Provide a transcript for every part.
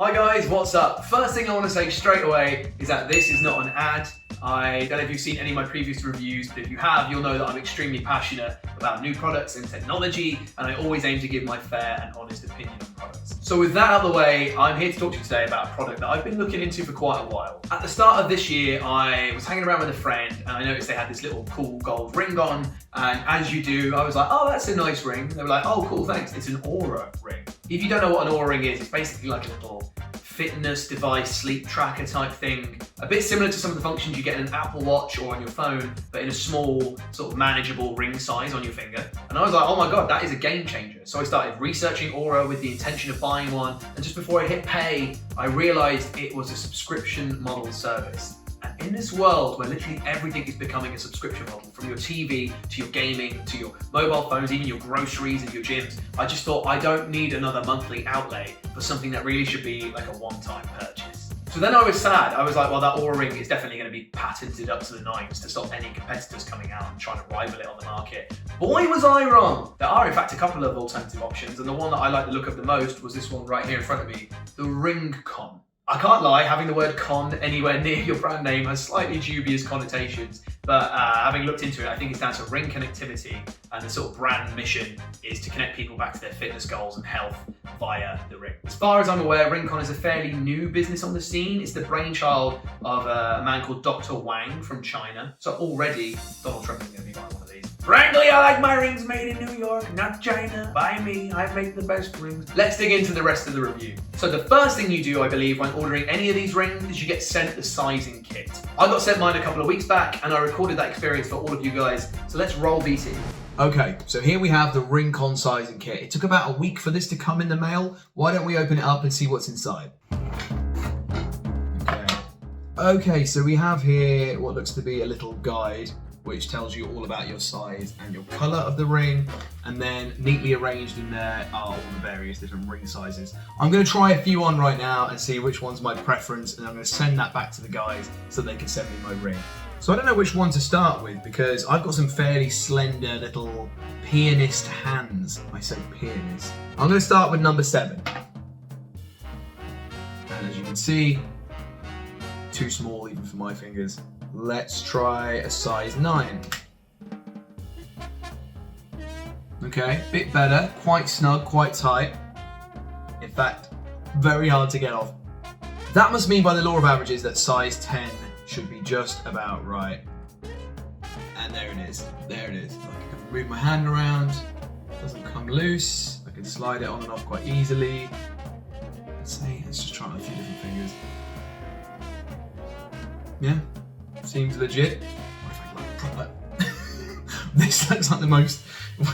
Hi guys, what's up? First thing I want to say straight away is that this is not an ad. I don't know if you've seen any of my previous reviews, but if you have, you'll know that I'm extremely passionate about new products and technology, and I always aim to give my fair and honest opinion on products. So with that out of the way, I'm here to talk to you today about a product that I've been looking into for quite a while. At the start of this year, I was hanging around with a friend and I noticed they had this little cool gold ring on, and as you do, I was like, oh, that's a nice ring. They were like, oh, cool, thanks. It's an Aura ring. If you don't know what an Aura ring is, it's basically like a little fitness device, sleep tracker type thing. A bit similar to some of the functions you get in an Apple Watch or on your phone, but in a small, sort of manageable ring size on your finger. And I was like, oh my God, that is a game changer. So I started researching Aura with the intention of buying one. And just before I hit pay, I realized it was a subscription model service. And in this world where literally everything is becoming a subscription model, from your TV to your gaming to your mobile phones, even your groceries and your gyms, I just thought I don't need another monthly outlay for something that really should be like a one-time purchase. So then I was sad. I was like, well, that Aura ring is definitely going to be patented up to the nines to stop any competitors coming out and trying to rival it on the market. Boy, was I wrong. There are in fact a couple of alternative options, and the one that I like the look of the most was this one right here in front of me, the RingConn. I can't lie, having the word con anywhere near your brand name has slightly dubious connotations, but having looked into it, I think it's down to ring connectivity, and the sort of brand mission is to connect people back to their fitness goals and health via the ring. As far as I'm aware, RingConn is a fairly new business on the scene. It's the brainchild of a man called Dr. Wang from China. So already, Donald Trump is going to be buying one of these. Frankly, I like my rings made in New York, not China. Buy me, I make the best rings. Let's dig into the rest of the review. So the first thing you do, I believe, when ordering any of these rings is you get sent the sizing kit. I got sent mine a couple of weeks back and I recorded that experience for all of you guys. So let's roll BT. Okay, so here we have the RingConn sizing kit. It took about a week for this to come in the mail. Why don't we open it up and see what's inside? Okay, so we have here what looks to be a little guide which tells you all about your size and your color of the ring, and then neatly arranged in there are all the various different ring sizes. I'm going to try a few on right now and see which one's my preference, and I'm going to send that back to the guys so they can send me my ring. So I don't know which one to start with because I've got some fairly slender little pianist hands. I say pianist. I'm going to start with number 7. And as you can see, too small even for my fingers. Let's try a size 9. Okay, bit better, quite snug, quite tight. In fact, very hard to get off. That must mean by the law of averages that size 10 should be just about right. And there it is, there it is. I can move my hand around, it doesn't come loose. I can slide it on and off quite easily. Let's just try on a few different fingers. Yeah. Seems legit. What if I like proper? This looks like the most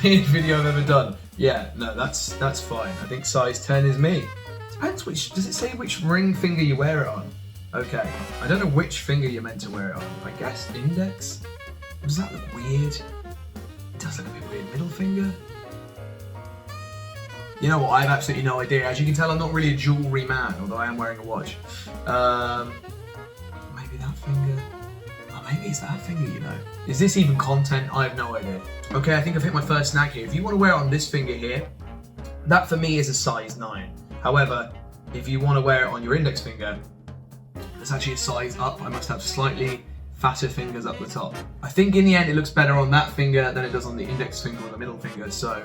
weird video I've ever done. Yeah, no, that's fine. I think size 10 is me. Depends which, does it say which ring finger you wear it on? Okay, I don't know which finger you're meant to wear it on. I guess index? Does that look weird? It does look a bit weird. Middle finger? You know what, I have absolutely no idea. As you can tell, I'm not really a jewellery man, although I am wearing a watch. Maybe that finger? Maybe it's that finger, you know. Is this even content? I have no idea. Okay, I think I've hit my first snag here. If you want to wear it on this finger here, that for me is a size 9. However, if you want to wear it on your index finger, it's actually a size up. I must have slightly fatter fingers up the top. I think in the end it looks better on that finger than it does on the index finger or the middle finger, so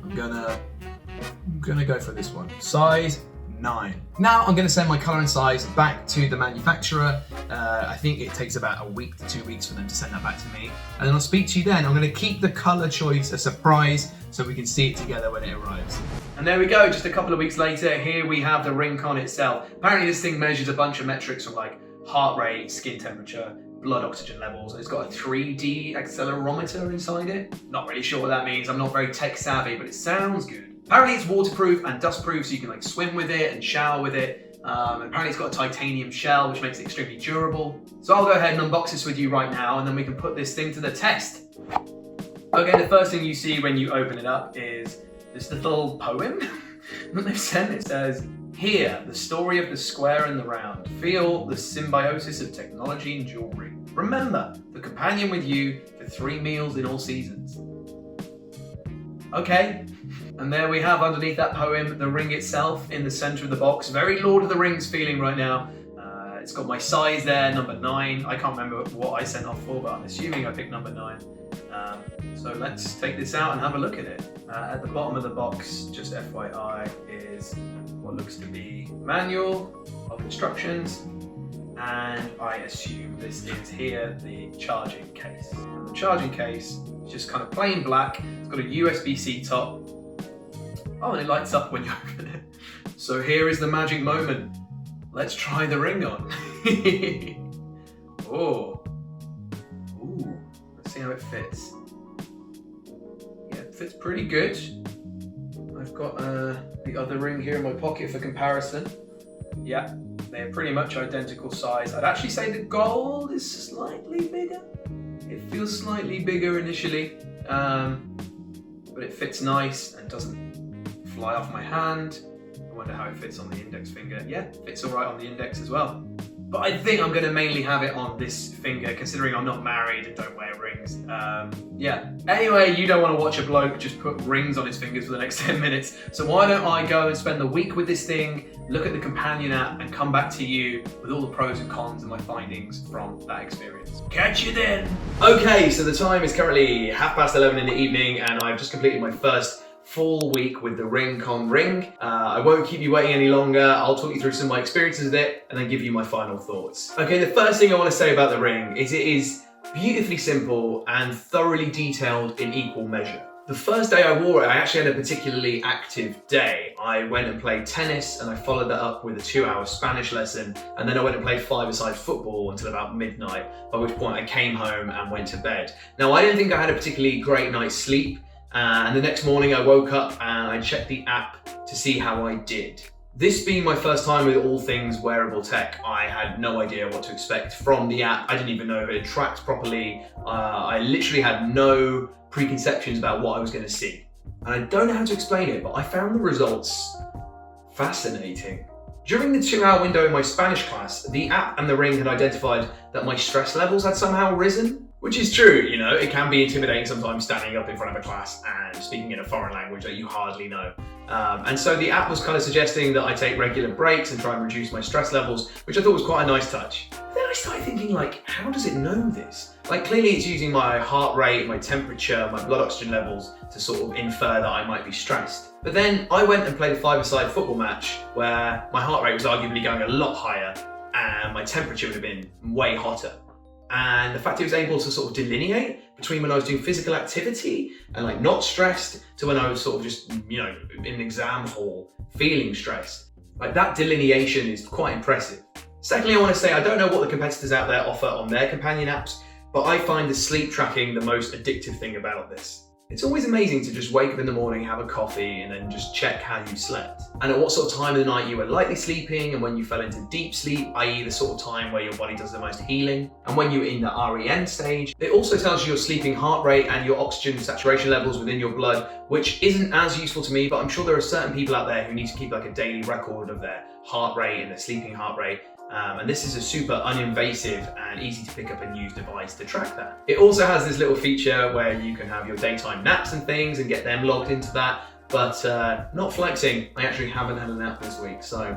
I'm gonna go for this one. Size 9. Now I'm going to send my colour and size back to the manufacturer. I think it takes about a week to 2 weeks for them to send that back to me. And then I'll speak to you then. I'm going to keep the colour choice a surprise so we can see it together when it arrives. And there we go, just a couple of weeks later, here we have the RingConn itself. Apparently this thing measures a bunch of metrics from like heart rate, skin temperature, blood oxygen levels, and it's got a 3D accelerometer inside it. Not really sure what that means, I'm not very tech savvy, but it sounds good. Apparently it's waterproof and dustproof, so you can like swim with it and shower with it. Apparently it's got a titanium shell, which makes it extremely durable. So I'll go ahead and unbox this with you right now, and then we can put this thing to the test. Okay, the first thing you see when you open it up is this little poem that they've sent. It says, "Here, the story of the square and the round. Feel the symbiosis of technology and jewelry. Remember, the companion with you for 3 meals in all seasons." Okay. And there we have underneath that poem, the ring itself in the center of the box. Very Lord of the Rings feeling right now. It's got my size there, number 9. I can't remember what I sent off for, but I'm assuming I picked number 9. So let's take this out and have a look at it. At the bottom of the box, just FYI, is what looks to be manual of instructions. And I assume this is here the charging case. And the charging case is just kind of plain black. It's got a USB-C top. Oh, and it lights up when you open it. So here is the magic moment. Let's try the ring on. Oh. Ooh. Let's see how it fits. Yeah, it fits pretty good. I've got the other ring here in my pocket for comparison. Yeah, they're pretty much identical size. I'd actually say the gold is slightly bigger. It feels slightly bigger initially, but it fits nice and doesn't fly off my hand. I wonder how it fits on the index finger. Yeah, it fits all right on the index as well. But I think I'm going to mainly have it on this finger, considering I'm not married and don't wear rings. Yeah. Anyway, you don't want to watch a bloke just put rings on his fingers for the next 10 minutes. So why don't I go and spend the week with this thing, look at the companion app, and come back to you with all the pros and cons and my findings from that experience. Catch you then. Okay, so the time is currently 11:30 in the evening, and I've just completed my first full week with the RingConn ring. I won't keep you waiting any longer. I'll talk you through some of my experiences with it and then give you my final thoughts. Okay, the first thing I want to say about the ring is it is beautifully simple and thoroughly detailed in equal measure. The first day I wore it, I actually had a particularly active day. I went and played tennis and I followed that up with a 2-hour Spanish lesson, and then I went and played 5-a-side football until about midnight, by which point I came home and went to bed. Now, I didn't think I had a particularly great night's sleep, and the next morning I woke up and I checked the app to see how I did. This being my first time with all things wearable tech, I had no idea what to expect from the app. I didn't even know if it tracked properly. I literally had no preconceptions about what I was going to see. And I don't know how to explain it, but I found the results fascinating. During the 2-hour window in my Spanish class, the app and the ring had identified that my stress levels had somehow risen. Which is true, you know, it can be intimidating sometimes standing up in front of a class and speaking in a foreign language that you hardly know. And so the app was kind of suggesting that I take regular breaks and try and reduce my stress levels, which I thought was quite a nice touch. Then I started thinking, like, how does it know this? Like, clearly it's using my heart rate, my temperature, my blood oxygen levels to sort of infer that I might be stressed. But then I went and played a 5-a-side football match where my heart rate was arguably going a lot higher and my temperature would have been way hotter. And the fact it was able to sort of delineate between when I was doing physical activity and like not stressed to when I was sort of just, you know, in an exam hall feeling stressed. Like that delineation is quite impressive. Secondly, I want to say I don't know what the competitors out there offer on their companion apps, but I find the sleep tracking the most addictive thing about this. It's always amazing to just wake up in the morning, have a coffee, and then just check how you slept. And at what sort of time of the night you were lightly sleeping, and when you fell into deep sleep, i.e. the sort of time where your body does the most healing, and when you're in the REM stage. It also tells you your sleeping heart rate and your oxygen saturation levels within your blood, which isn't as useful to me, but I'm sure there are certain people out there who need to keep like a daily record of their heart rate and their sleeping heart rate. And this is a super uninvasive and easy to pick up and use device to track that. It also has this little feature where you can have your daytime naps and things and get them logged into that, but not flexing. I actually haven't had a nap this week. So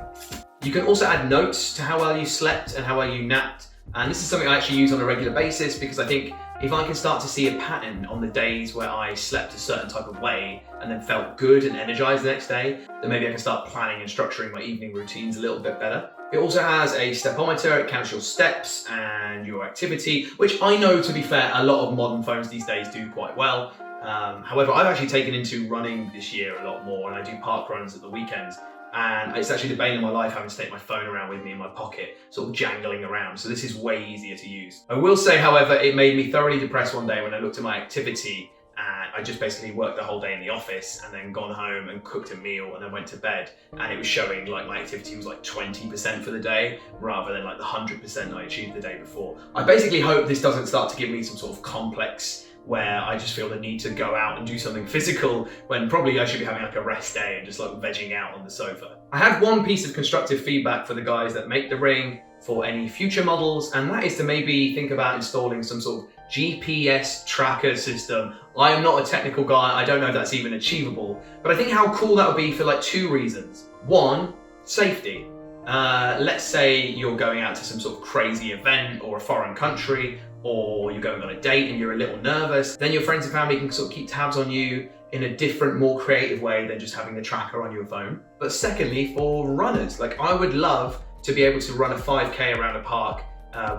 you can also add notes to how well you slept and how well you napped. And this is something I actually use on a regular basis because I think if I can start to see a pattern on the days where I slept a certain type of way and then felt good and energized the next day, then maybe I can start planning and structuring my evening routines a little bit better. It also has a stepometer. It counts your steps and your activity, which I know, to be fair, a lot of modern phones these days do quite well. However, I've actually taken into running this year a lot more, and I do park runs at the weekends. And it's actually the bane of my life having to take my phone around with me in my pocket, sort of jangling around. So this is way easier to use. I will say, however, it made me thoroughly depressed one day when I looked at my activity and I just basically worked the whole day in the office and then gone home and cooked a meal and then went to bed. And it was showing like my activity was like 20% for the day rather than like the 100% I achieved the day before. I basically hope this doesn't start to give me some sort of complex where I just feel the need to go out and do something physical when probably I should be having like a rest day and just like vegging out on the sofa. I had one piece of constructive feedback for the guys that make the ring for any future models, and that is to maybe think about installing some sort of GPS tracker system I am not a technical guy, I don't know if that's even achievable, but I think how cool that would be for like 2 reasons. One, safety. Let's say you're going out to some sort of crazy event or a foreign country, or you're going on a date and you're a little nervous, then your friends and family can sort of keep tabs on you in a different, more creative way than just having the tracker on your phone. But secondly, for runners, like I would love to be able to run a 5K around a park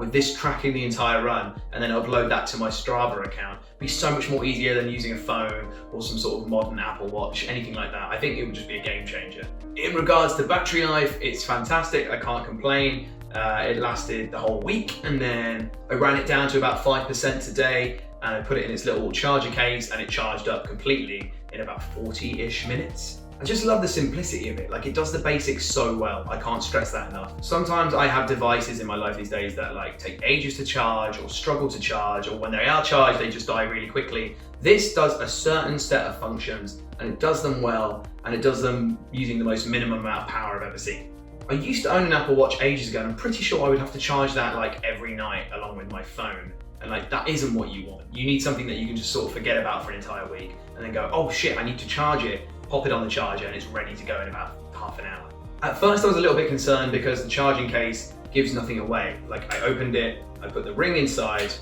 with this tracking the entire run and then upload that to my Strava account. It'd be so much more easier than using a phone or some sort of modern Apple Watch, anything like that. I think it would just be a game changer. In regards to battery life, it's fantastic, I can't complain. It lasted the whole week, and then I ran it down to about 5% today, and I put it in its little charger case and it charged up completely in about 40-ish minutes. I just love the simplicity of it. Like, it does the basics so well. I can't stress that enough. Sometimes I have devices in my life these days that like take ages to charge or struggle to charge, or when they are charged, they just die really quickly. This does a certain set of functions and it does them well, and it does them using the most minimum amount of power I've ever seen. I used to own an Apple Watch ages ago, and I'm pretty sure I would have to charge that like every night along with my phone. And like, that isn't what you want. You need something that you can just sort of forget about for an entire week and then go, oh shit, I need to charge it, pop it on the charger, and it's ready to go in about half an hour. At first I was a little bit concerned because the charging case gives nothing away. Like, I opened it, I put the ring inside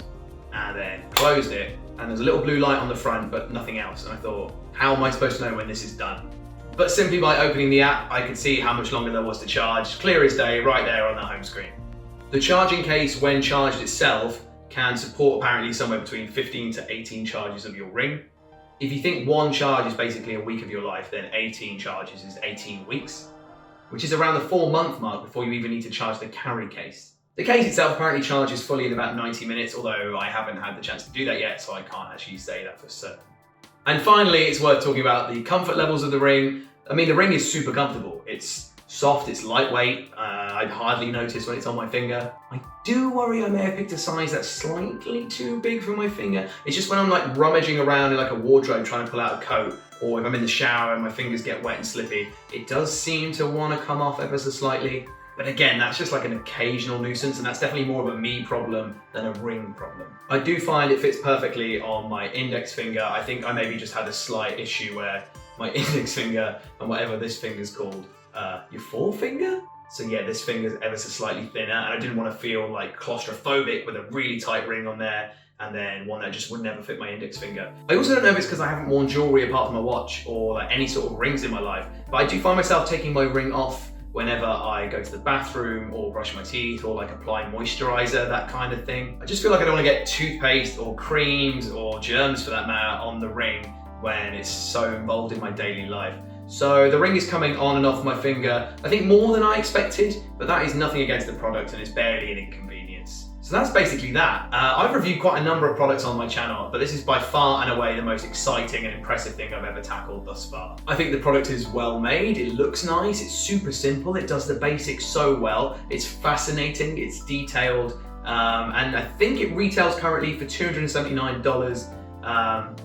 and then closed it, and there's a little blue light on the front but nothing else. And I thought, how am I supposed to know when this is done? But simply by opening the app, I could see how much longer there was to charge, clear as day, right there on the home screen. The charging case, when charged itself, can support apparently somewhere between 15 to 18 charges of your ring. If you think one charge is basically a week of your life, then 18 charges is 18 weeks, which is around the 4-month mark before you even need to charge the carry case. The case itself apparently charges fully in about 90 minutes, although I haven't had the chance to do that yet, so I can't actually say that for certain. And finally, it's worth talking about the comfort levels of the ring. I mean, the ring is super comfortable. It's soft, it's lightweight. I'd hardly notice when it's on my finger. I do worry I may have picked a size that's slightly too big for my finger. It's just when I'm like rummaging around in like a wardrobe trying to pull out a coat, or if I'm in the shower and my fingers get wet and slippy, it does seem to want to come off ever so slightly. But again, that's just like an occasional nuisance, and that's definitely more of a me problem than a ring problem. I do find it fits perfectly on my index finger. I think I maybe just had a slight issue where my index finger and whatever this finger's called, your forefinger? So yeah, this finger's ever so slightly thinner, and I didn't want to feel like claustrophobic with a really tight ring on there, and then one that just would never fit my index finger. I also don't know if it's because I haven't worn jewelry apart from a watch or like any sort of rings in my life, but I do find myself taking my ring off whenever I go to the bathroom or brush my teeth or like apply moisturizer, that kind of thing. I just feel like I don't want to get toothpaste or creams or germs for that matter on the ring when it's so involved in my daily life. So the ring is coming on and off my finger, I think more than I expected, but that is nothing against the product and it's barely an inconvenience. So that's basically that. I've reviewed quite a number of products on my channel, but this is by far and away the most exciting and impressive thing I've ever tackled thus far. I think the product is well made, it looks nice, it's super simple, it does the basics so well, it's fascinating, it's detailed, and I think it retails currently for $279.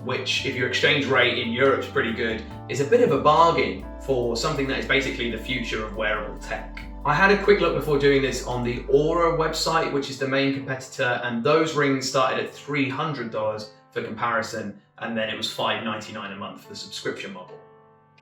Which, if your exchange rate in Europe is pretty good, is a bit of a bargain for something that is basically the future of wearable tech. I had a quick look before doing this on the Aura website, which is the main competitor, and those rings started at $300 for comparison, and then it was $599 a month for the subscription model.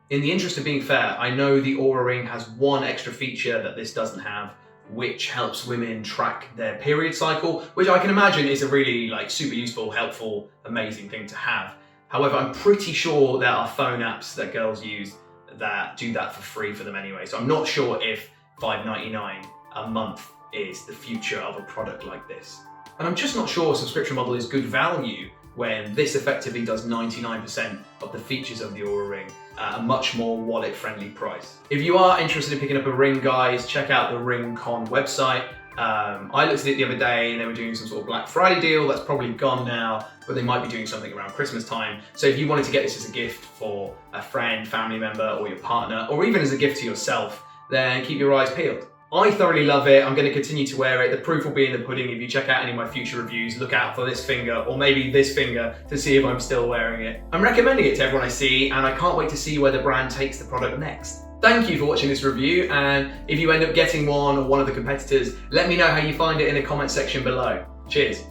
In the interest of being fair, I know the Aura ring has one extra feature that this doesn't have, which helps women track their period cycle, which I can imagine is a really like super useful, helpful, amazing thing to have. However, I'm pretty sure there are phone apps that girls use that do that for free for them anyway. So I'm not sure if $599 a month is the future of a product like this. And I'm just not sure a subscription model is good value when this effectively does 99% of the features of the Aura ring at a much more wallet-friendly price. If you are interested in picking up a ring, guys, check out the RingConn website. I looked at it the other day and they were doing some sort of Black Friday deal. That's probably gone now, but they might be doing something around Christmas time. So if you wanted to get this as a gift for a friend, family member, or your partner, or even as a gift to yourself, then keep your eyes peeled. I thoroughly love it. I'm going to continue to wear it. The proof will be in the pudding. If you check out any of my future reviews, look out for this finger or maybe this finger to see if I'm still wearing it. I'm recommending it to everyone I see, and I can't wait to see where the brand takes the product next. Thank you for watching this review, and if you end up getting one or one of the competitors, let me know how you find it in the comment section below. Cheers.